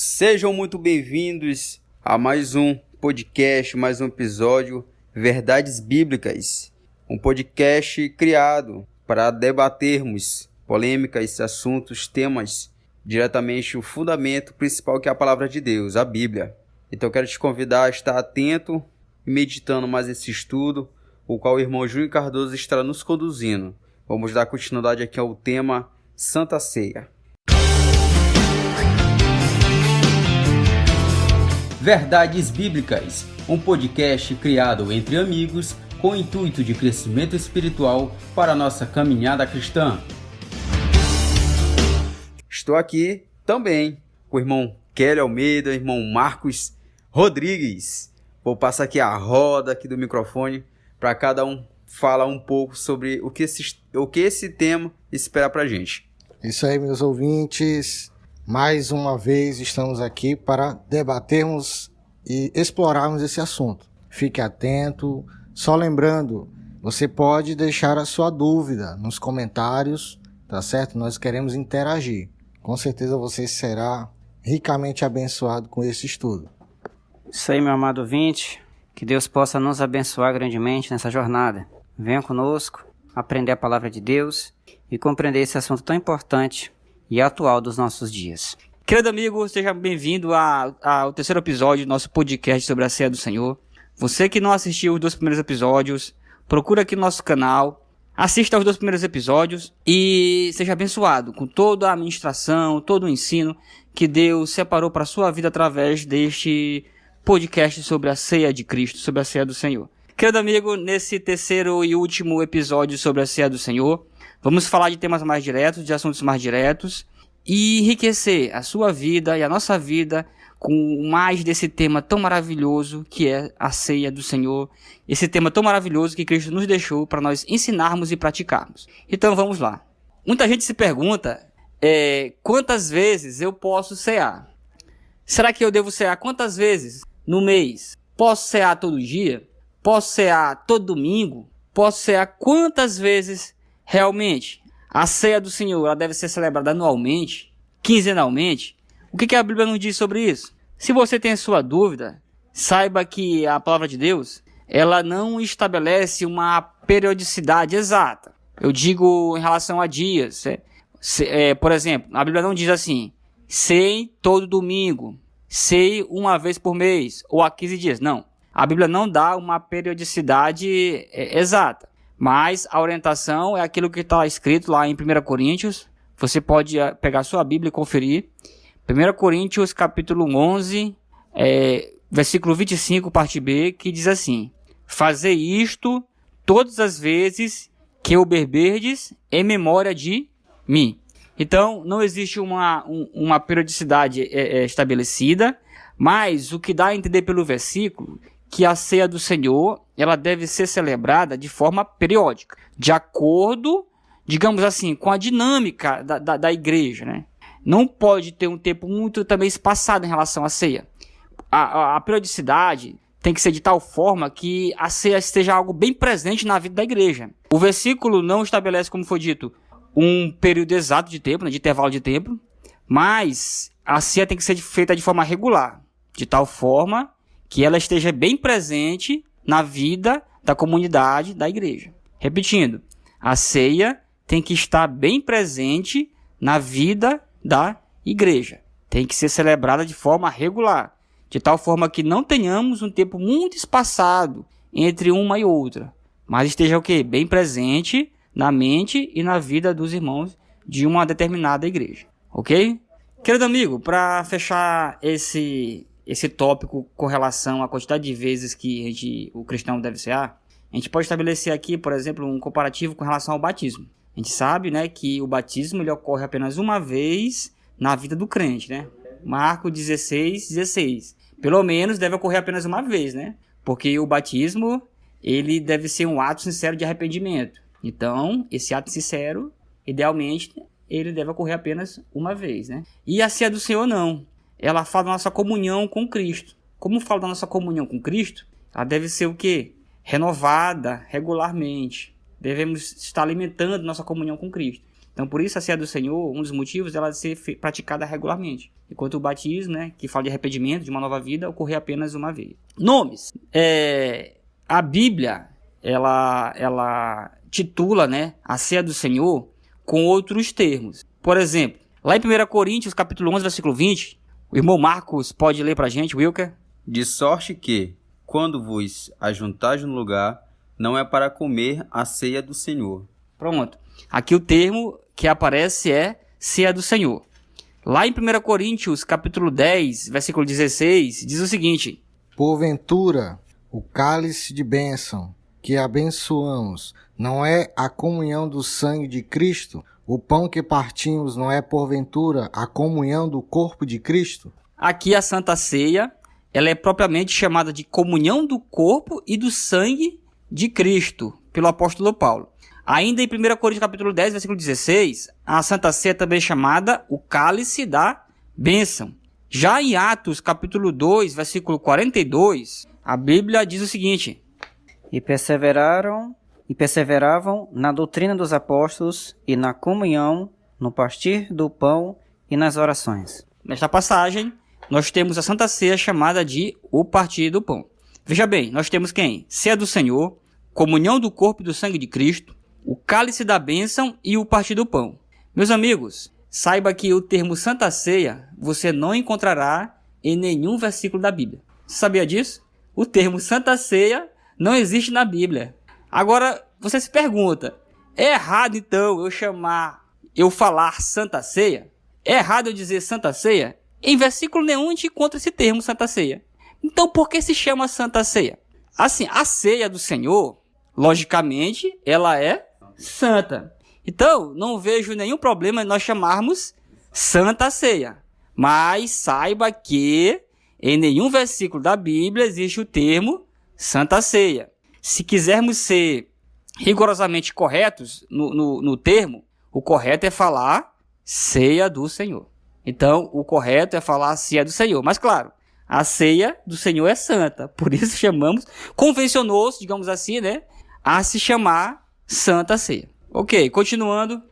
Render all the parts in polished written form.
Sejam muito bem-vindos a mais um podcast, mais um episódio Verdades Bíblicas. Um podcast criado para debatermos polêmicas, assuntos, temas, diretamente o fundamento principal que é a palavra de Deus, a Bíblia. Então eu quero te convidar a estar atento e meditando mais esse estudo, o qual o irmão Júnior Cardoso estará nos conduzindo. Vamos dar continuidade aqui ao tema Santa Ceia. Verdades Bíblicas, um podcast criado entre amigos com o intuito de crescimento espiritual para a nossa caminhada cristã. Estou aqui também com o irmão Kelly Almeida, o irmão Marcos Rodrigues. Vou passar aqui a roda aqui do microfone para cada um falar um pouco sobre o que esse tema espera para a gente. Isso aí, meus ouvintes. Mais uma vez estamos aqui para debatermos e explorarmos esse assunto. Fique atento. Só lembrando, você pode deixar a sua dúvida nos comentários, tá certo? Nós queremos interagir. Com certeza você será ricamente abençoado com esse estudo. Isso aí, meu amado ouvinte. Que Deus possa nos abençoar grandemente nessa jornada. Venha conosco aprender a palavra de Deus e compreender esse assunto tão importante e atual dos nossos dias. Querido amigo, seja bem-vindo ao terceiro episódio do nosso podcast sobre a Ceia do Senhor. Você que não assistiu os 2 primeiros episódios, procura aqui no nosso canal, assista aos 2 primeiros episódios e seja abençoado com toda a ministração, todo o ensino que Deus separou para a sua vida através deste podcast sobre a Ceia de Cristo, sobre a Ceia do Senhor. Querido amigo, nesse terceiro e último episódio sobre a Ceia do Senhor, vamos falar de temas mais diretos, de assuntos mais diretos e enriquecer a sua vida e a nossa vida com mais desse tema tão maravilhoso que é a Ceia do Senhor. Esse tema tão maravilhoso que Cristo nos deixou para nós ensinarmos e praticarmos. Então vamos lá. Muita gente se pergunta quantas vezes eu posso cear? Será que eu devo cear quantas vezes no mês? Posso cear todo dia? Posso cear todo domingo? Posso cear quantas vezes realmente? A ceia do Senhor ela deve ser celebrada anualmente, quinzenalmente. O que a Bíblia nos diz sobre isso? Se você tem a sua dúvida, saiba que a palavra de Deus ela não estabelece uma periodicidade exata. Eu digo em relação a dias. Por exemplo, a Bíblia não diz assim, ceie todo domingo, ceie uma vez por mês ou a 15 dias. Não. A Bíblia não dá uma periodicidade exata, mas a orientação é aquilo que está escrito lá em 1 Coríntios. Você pode pegar sua Bíblia e conferir. 1 Coríntios capítulo 11, versículo 25, parte B, que diz assim: fazei isto todas as vezes que o beberdes em memória de mim. Então, não existe uma periodicidade estabelecida, mas o que dá a entender pelo versículo que a ceia do Senhor ela deve ser celebrada de forma periódica, de acordo, digamos assim, com a dinâmica da igreja, né? Não pode ter um tempo muito também espaçado em relação à ceia. A periodicidade tem que ser de tal forma que a ceia esteja algo bem presente na vida da igreja. O versículo não estabelece, como foi dito, um período exato de tempo, né, de intervalo de tempo, mas a ceia tem que ser feita de forma regular, de tal forma que ela esteja bem presente na vida da comunidade da igreja. Repetindo, a ceia tem que estar bem presente na vida da igreja. Tem que ser celebrada de forma regular, de tal forma que não tenhamos um tempo muito espaçado entre uma e outra, mas esteja o quê? Bem presente na mente e na vida dos irmãos de uma determinada igreja. Ok? Querido amigo, para fechar esse tópico com relação à quantidade de vezes que o cristão deve cear, a gente pode estabelecer aqui, por exemplo, um comparativo com relação ao batismo. A gente sabe, né, que o batismo ele ocorre apenas uma vez na vida do crente, né? Marcos 16:16. Pelo menos deve ocorrer apenas uma vez, né? Porque o batismo ele deve ser um ato sincero de arrependimento. Então, esse ato sincero, idealmente, ele deve ocorrer apenas uma vez, né? E a ceia do Senhor não. Ela fala da nossa comunhão com Cristo. Como fala da nossa comunhão com Cristo, ela deve ser o quê? Renovada regularmente. Devemos estar alimentando nossa comunhão com Cristo. Então, por isso a ceia do Senhor, um dos motivos dela ser praticada regularmente. Enquanto o batismo, né, que fala de arrependimento, de uma nova vida, ocorrer apenas uma vez. Nomes. A Bíblia, ela titula, né, a ceia do Senhor com outros termos. Por exemplo, lá em 1 Coríntios, capítulo 11, versículo 20, o irmão Marcos pode ler pra gente, Wilker? De sorte que, quando vos ajuntais no lugar, não é para comer a ceia do Senhor. Pronto. Aqui o termo que aparece é ceia do Senhor. Lá em 1 Coríntios, capítulo 10, versículo 16, diz o seguinte: Porventura, o cálice de bênção que abençoamos não é a comunhão do sangue de Cristo? O pão que partimos não é, porventura, a comunhão do corpo de Cristo? Aqui a Santa Ceia, ela é propriamente chamada de comunhão do corpo e do sangue de Cristo, pelo apóstolo Paulo. Ainda em 1 Coríntios capítulo 10, versículo 16, a Santa Ceia também é chamada o cálice da bênção. Já em Atos capítulo 2, versículo 42, a Bíblia diz o seguinte: E perseveravam na doutrina dos apóstolos e na comunhão, no partir do pão e nas orações. Nesta passagem, nós temos a Santa Ceia chamada de o partir do pão. Veja bem, nós temos quem? Ceia do Senhor, comunhão do corpo e do sangue de Cristo, o cálice da bênção e o partir do pão. Meus amigos, saiba que o termo Santa Ceia você não encontrará em nenhum versículo da Bíblia. Você sabia disso? O termo Santa Ceia não existe na Bíblia. Agora, você se pergunta, é errado então eu falar Santa Ceia? É errado eu dizer Santa Ceia? Em versículo nenhum a gente encontra esse termo Santa Ceia. Então por que se chama Santa Ceia? Assim, a ceia do Senhor, logicamente, ela é santa. Então, não vejo nenhum problema em nós chamarmos Santa Ceia. Mas saiba que em nenhum versículo da Bíblia existe o termo Santa Ceia. Se quisermos ser rigorosamente corretos no termo, o correto é falar ceia do Senhor. Então, o correto é falar ceia do Senhor. Mas, claro, a ceia do Senhor é santa. Por isso chamamos, convencionou-se, digamos assim, né, a se chamar Santa Ceia. Ok, continuando.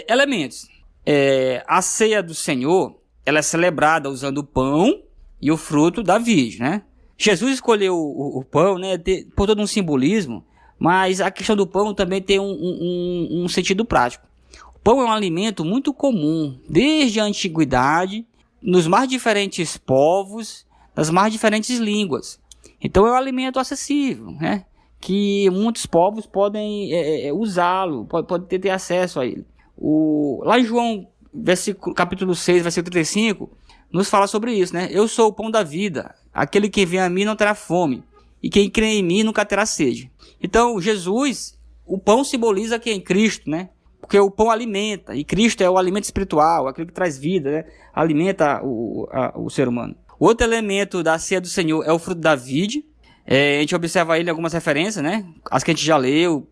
Elementos. A ceia do Senhor, ela é celebrada usando o pão e o fruto da vide, né? Jesus escolheu o pão, né, por todo um simbolismo, mas a questão do pão também tem um sentido prático. O pão é um alimento muito comum, desde a antiguidade, nos mais diferentes povos, nas mais diferentes línguas. Então é um alimento acessível, né, que muitos povos podem usá-lo, podem ter acesso a ele. Lá em João, capítulo 6, versículo 35, nos fala sobre isso, né? Eu sou o pão da vida. Aquele que vem a mim não terá fome, e quem crê em mim nunca terá sede. Então, Jesus, o pão simboliza quem? Cristo, né? Porque o pão alimenta, e Cristo é o alimento espiritual, aquele que traz vida, né? Alimenta o ser humano. Outro elemento da ceia do Senhor é o fruto da vide. A gente observa ele em algumas referências, né? As que a gente já leu,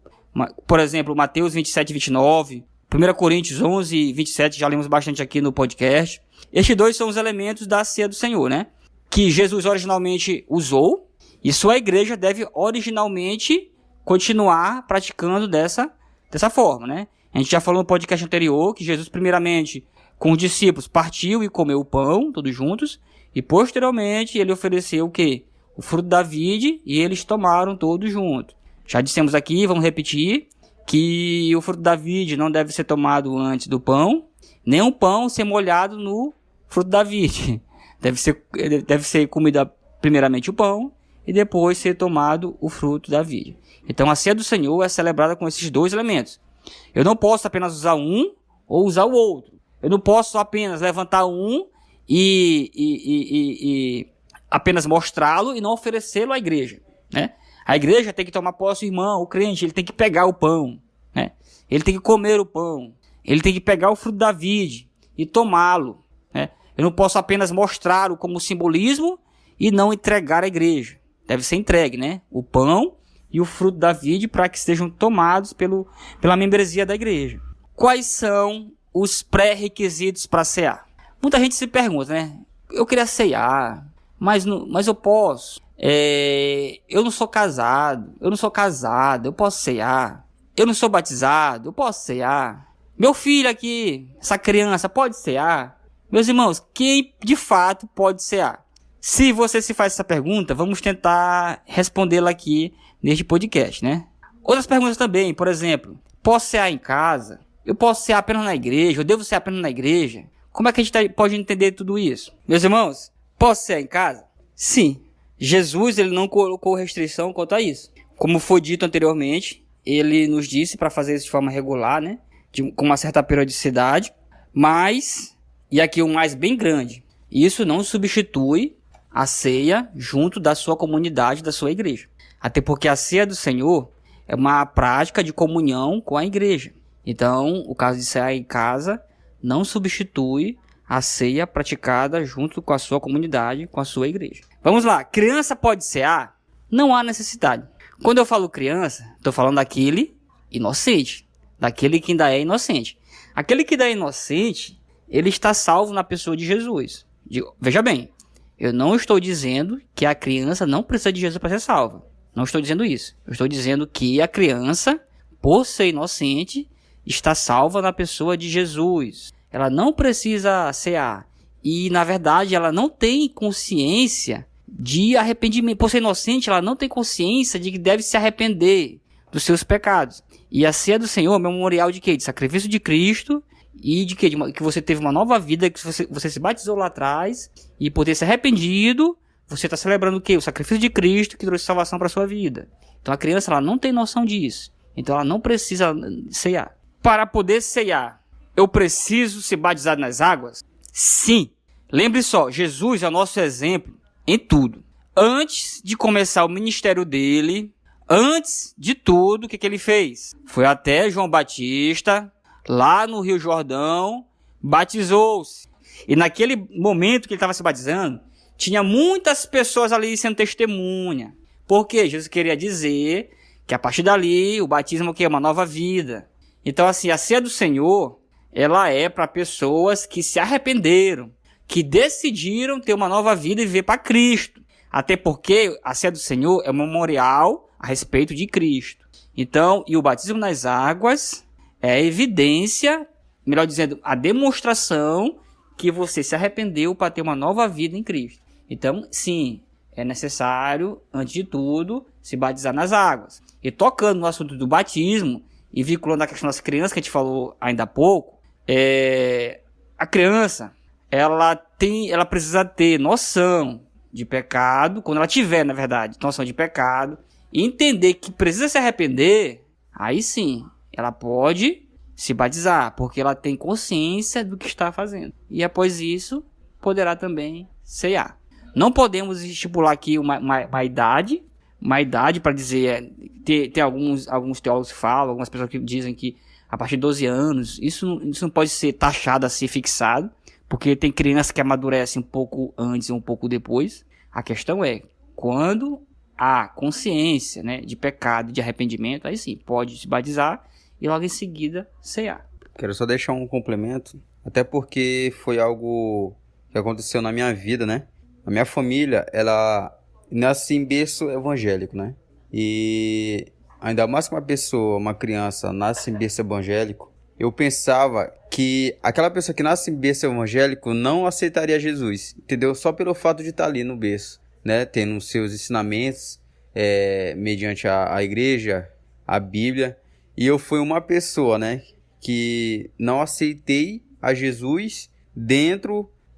por exemplo, Mateus 27 e 29, 1 Coríntios 11 e 27, já lemos bastante aqui no podcast. Estes dois são os elementos da ceia do Senhor, né? Que Jesus originalmente usou, e sua igreja deve originalmente continuar praticando dessa forma, né? A gente já falou no podcast anterior que Jesus, primeiramente, com os discípulos, partiu e comeu o pão, todos juntos, e posteriormente ele ofereceu o quê? O fruto da vide, e eles tomaram todos juntos. Já dissemos aqui, vamos repetir, que o fruto da vide não deve ser tomado antes do pão, nem o pão ser molhado no fruto da vide. Deve ser comida primeiramente o pão e depois ser tomado o fruto da vide. Então a ceia do Senhor é celebrada com esses dois elementos. Eu não posso apenas usar um ou usar o outro. Eu não posso apenas levantar um e apenas mostrá-lo e não oferecê-lo à igreja, né? A igreja tem que tomar posse do irmão, o crente, ele tem que pegar o pão, né? Ele tem que comer o pão, ele tem que pegar o fruto da vide e tomá-lo, né? Eu não posso apenas mostrá-lo como simbolismo e não entregar à igreja. Deve ser entregue, né? O pão e o fruto da vide para que sejam tomados pela membresia da igreja. Quais são os pré-requisitos para cear? Muita gente se pergunta, né? Eu queria cear, mas eu posso. Eu não sou casado, eu posso cear. Eu não sou batizado, eu posso cear. Meu filho aqui, essa criança pode cear? Meus irmãos, quem de fato pode cear? Se você se faz essa pergunta, vamos tentar respondê-la aqui neste podcast, né? Outras perguntas também, por exemplo, posso cear em casa? Eu posso cear apenas na igreja? Eu devo cear apenas na igreja? Como é que a gente pode entender tudo isso? Meus irmãos, posso cear em casa? Sim. Jesus, ele não colocou restrição quanto a isso. Como foi dito anteriormente, ele nos disse para fazer isso de forma regular, né? Com uma certa periodicidade. Mas, e aqui o mais bem grande, isso não substitui a ceia junto da sua comunidade, da sua igreja. Até porque a ceia do Senhor é uma prática de comunhão com a igreja. Então, o caso de cear em casa não substitui a ceia praticada junto com a sua comunidade, com a sua igreja. Vamos lá, criança pode cear? Não há necessidade. Quando eu falo criança, estou falando daquele inocente, daquele que ainda é inocente. Aquele que ainda é inocente, ele está salvo na pessoa de Jesus. Veja bem, eu não estou dizendo que a criança não precisa de Jesus para ser salva. Não estou dizendo isso. Eu estou dizendo que a criança, por ser inocente, está salva na pessoa de Jesus. Ela não precisa cear. E, na verdade, ela não tem consciência de arrependimento. Por ser inocente, ela não tem consciência de que deve se arrepender dos seus pecados. E a ceia do Senhor é memorial de quê? De sacrifício de Cristo e de quê? Que você teve uma nova vida, que você se batizou lá atrás e por ter se arrependido, você está celebrando o quê? O sacrifício de Cristo que trouxe salvação para a sua vida. Então a criança ela não tem noção disso. Então ela não precisa ceiar. Para poder ceiar, eu preciso ser batizado nas águas? Sim. Lembre só, Jesus é o nosso exemplo em tudo. Antes de começar o ministério dele, antes de tudo, o que ele fez? Foi até João Batista, lá no Rio Jordão, batizou-se. E naquele momento que ele estava se batizando, tinha muitas pessoas ali sendo testemunha. Porque Jesus queria dizer que a partir dali, o batismo é uma nova vida. Então, assim, a ceia do Senhor, ela é para pessoas que se arrependeram, que decidiram ter uma nova vida e viver para Cristo. Até porque a ceia do Senhor é um memorial a respeito de Cristo. Então, e o batismo nas águas é a evidência, melhor dizendo, a demonstração que você se arrependeu para ter uma nova vida em Cristo. Então, sim, é necessário, antes de tudo, se batizar nas águas. E tocando no assunto do batismo, e vinculando a questão das crianças que a gente falou ainda há pouco, a criança, ela precisa ter noção de pecado, quando ela tiver, na verdade, noção de pecado, e entender que precisa se arrepender, aí sim, ela pode se batizar, porque ela tem consciência do que está fazendo. E após isso, poderá também ceiar. Não podemos estipular aqui uma idade para dizer, tem alguns teólogos que falam, algumas pessoas que dizem que a partir de 12 anos, isso não pode ser taxado assim, fixado, porque tem crianças que amadurecem um pouco antes e um pouco depois. A questão é, quando há consciência, né, de pecado, de arrependimento, aí sim, pode se batizar e logo em seguida ceiar. Quero só deixar um complemento, até porque foi algo que aconteceu na minha vida, né? A minha família, ela nasce em berço evangélico, né? E ainda mais que uma criança nasce em berço evangélico, eu pensava que aquela pessoa que nasce em berço evangélico não aceitaria Jesus, entendeu? Só pelo fato de estar ali no berço, né? Tendo os seus ensinamentos mediante a igreja, a Bíblia. E eu fui uma pessoa, né? Que não aceitei a Jesus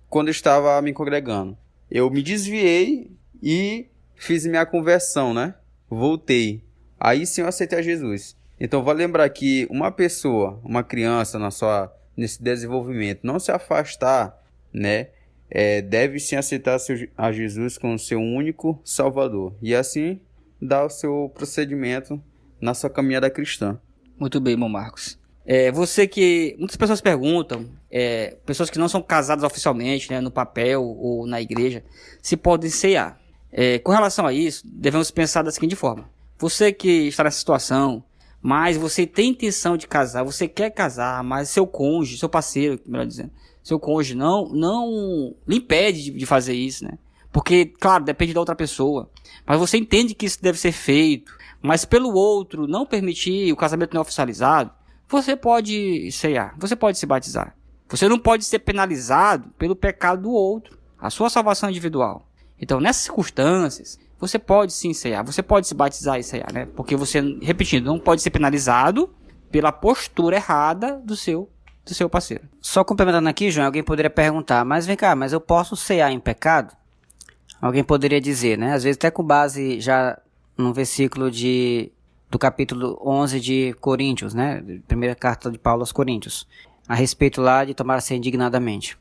quando eu estava me congregando. Eu me desviei e fiz minha conversão, né? Voltei. Aí sim eu aceitei a Jesus. Então, vale lembrar que uma pessoa, uma criança nesse desenvolvimento, não se afastar, né? Deve sim aceitar a Jesus como seu único Salvador. E assim, dar o seu procedimento na sua caminhada cristã. Muito bem, irmão Marcos. Muitas pessoas perguntam, pessoas que não são casadas oficialmente, né, no papel ou na igreja, se podem ceiar. Com relação a isso, devemos pensar da seguinte forma. Você que está nessa situação, mas você tem intenção de casar, você quer casar, mas seu cônjuge, seu parceiro, melhor dizendo, seu cônjuge não lhe impede de fazer isso, né? Porque, claro, depende da outra pessoa. Mas você entende que isso deve ser feito, mas pelo outro não permitir, o casamento não é oficializado, você pode cear, você pode se batizar. Você não pode ser penalizado pelo pecado do outro, a sua salvação individual. Então, nessas circunstâncias, você pode sim cear, você pode se batizar e cear, né? Porque você, repetindo, não pode ser penalizado pela postura errada do seu parceiro. Só complementando aqui, João, alguém poderia perguntar, mas vem cá, mas eu posso cear em pecado? Alguém poderia dizer, né? Às vezes até com base já no versículo do capítulo 11 de Coríntios, né? Primeira carta de Paulo aos Coríntios, a respeito lá de tomar a ceia indignadamente.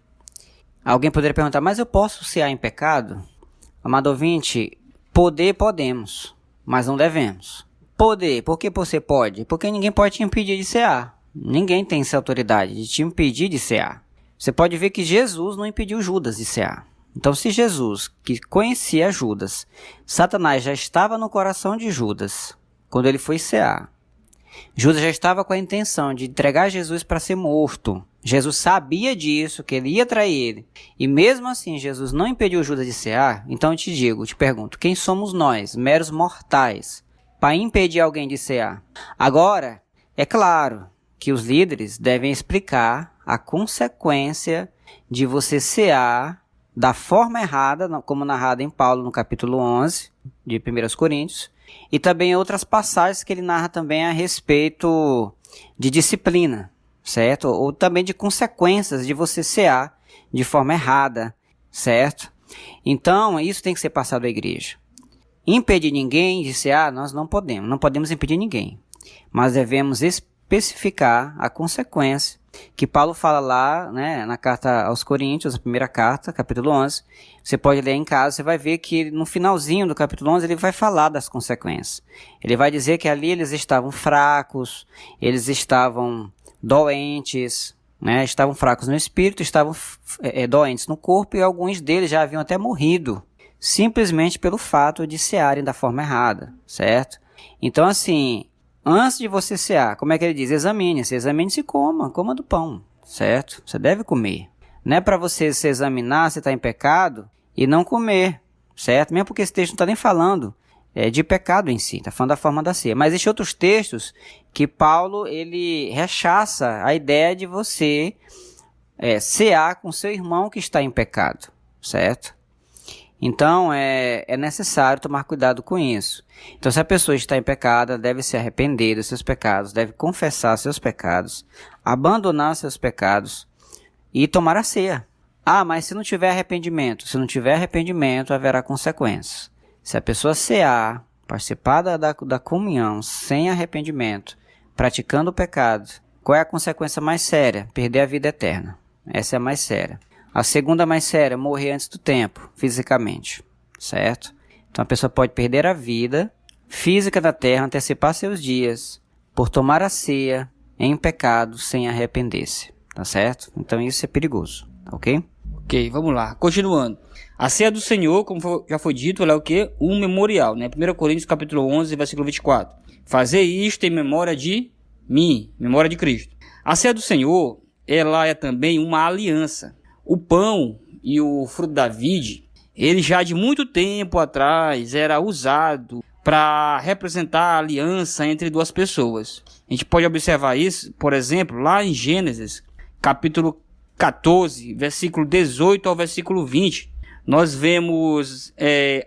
Alguém poderia perguntar, mas eu posso cear em pecado? Amado ouvinte, poder podemos, mas não devemos. Poder, por que você pode? Porque ninguém pode te impedir de cear. Ninguém tem essa autoridade de te impedir de cear. Você pode ver que Jesus não impediu Judas de cear. Então, se Jesus, que conhecia Judas, Satanás já estava no coração de Judas, quando ele foi cear, Judas já estava com a intenção de entregar Jesus para ser morto. Jesus sabia disso, que ele ia trair ele. E mesmo assim, Jesus não impediu Judas de cear. Então eu te pergunto, quem somos nós, meros mortais, para impedir alguém de cear? Agora, é claro que os líderes devem explicar a consequência de você cear da forma errada, como narrado em Paulo no capítulo 11 de 1 Coríntios, e também outras passagens que ele narra também a respeito de disciplina, certo? Ou também de consequências de você cear de forma errada, certo? Então, isso tem que ser passado à igreja. Impedir ninguém de cear, nós não podemos impedir ninguém, mas devemos especificar a consequência que Paulo fala lá, né, na carta aos Coríntios, a primeira carta, capítulo 11. Você pode ler em casa, você vai ver que no finalzinho do capítulo 11 ele vai falar das consequências. Ele vai dizer que ali eles estavam fracos, eles estavam doentes, né, estavam fracos no espírito, estavam doentes no corpo, e alguns deles já haviam até morrido, simplesmente pelo fato de cearem da forma errada, certo? Então, assim, antes de você cear, como é que ele diz? Examine-se e coma do pão, certo? Você deve comer. Não é para você se examinar se está em pecado e não comer, certo? Mesmo porque esse texto não está nem falando de pecado em si, está falando da forma da ceia. Mas existem outros textos que Paulo ele rechaça a ideia de você cear com seu irmão que está em pecado, certo? Então, é necessário tomar cuidado com isso. Então, se a pessoa está em pecado, ela deve se arrepender dos seus pecados, deve confessar seus pecados, abandonar seus pecados e tomar a ceia. Ah, mas se não tiver arrependimento? Se não tiver arrependimento, haverá consequências. Se a pessoa cear, participar da comunhão sem arrependimento, praticando o pecado, qual é a consequência mais séria? Perder a vida eterna. Essa é a mais séria. A segunda mais séria, morrer antes do tempo, fisicamente, certo? Então a pessoa pode perder a vida física da terra, antecipar seus dias, por tomar a ceia em pecado sem arrepender-se, tá certo? Então isso é perigoso, ok? Ok, vamos lá. Continuando. A ceia do Senhor, como já foi dito, ela é o quê? Um memorial, né? 1 Coríntios capítulo 11, versículo 24. Fazer isto em memória de mim, memória de Cristo. A ceia do Senhor, ela é também uma aliança. O pão e o fruto da vide, ele já de muito tempo atrás era usado para representar a aliança entre duas pessoas. A gente pode observar isso, por exemplo, lá em Gênesis, capítulo 14, versículo 18 ao versículo 20. Nós vemos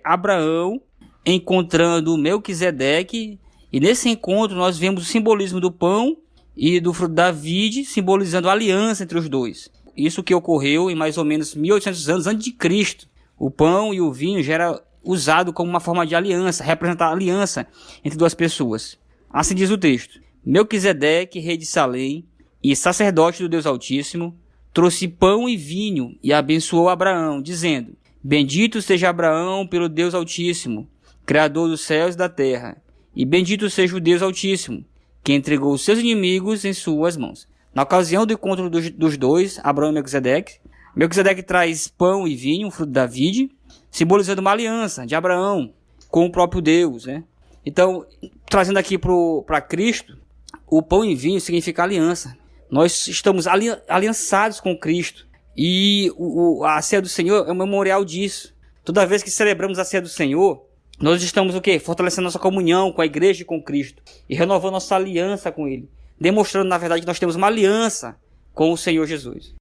Abraão encontrando Melquisedeque, e nesse encontro nós vemos o simbolismo do pão e do fruto da vide, simbolizando a aliança entre os dois. Isso que ocorreu em mais ou menos 1800 anos antes de Cristo. O pão e o vinho já era usado como uma forma de aliança, representar a aliança entre duas pessoas. Assim diz o texto. Melquisedeque, rei de Salém e sacerdote do Deus Altíssimo, trouxe pão e vinho e abençoou Abraão, dizendo: Bendito seja Abraão pelo Deus Altíssimo, Criador dos céus e da terra, e bendito seja o Deus Altíssimo, que entregou os seus inimigos em suas mãos. Na ocasião do encontro dos dois, Abraão e Melquisedeque, Melquisedeque traz pão e vinho, fruto da vide, simbolizando uma aliança de Abraão com o próprio Deus, né? Então, trazendo aqui para Cristo, o pão e vinho significa aliança. Nós estamos aliançados com Cristo. E a ceia do Senhor é um memorial disso. Toda vez que celebramos a ceia do Senhor, nós estamos o quê? Fortalecendo nossa comunhão com a igreja e com Cristo. E renovando nossa aliança com Ele. demonstrando, na verdade, que nós temos uma aliança com o Senhor Jesus.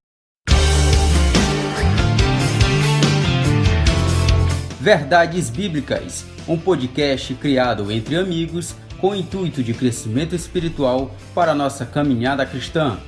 Verdades Bíblicas, um podcast criado entre amigos com o intuito de crescimento espiritual para a nossa caminhada cristã.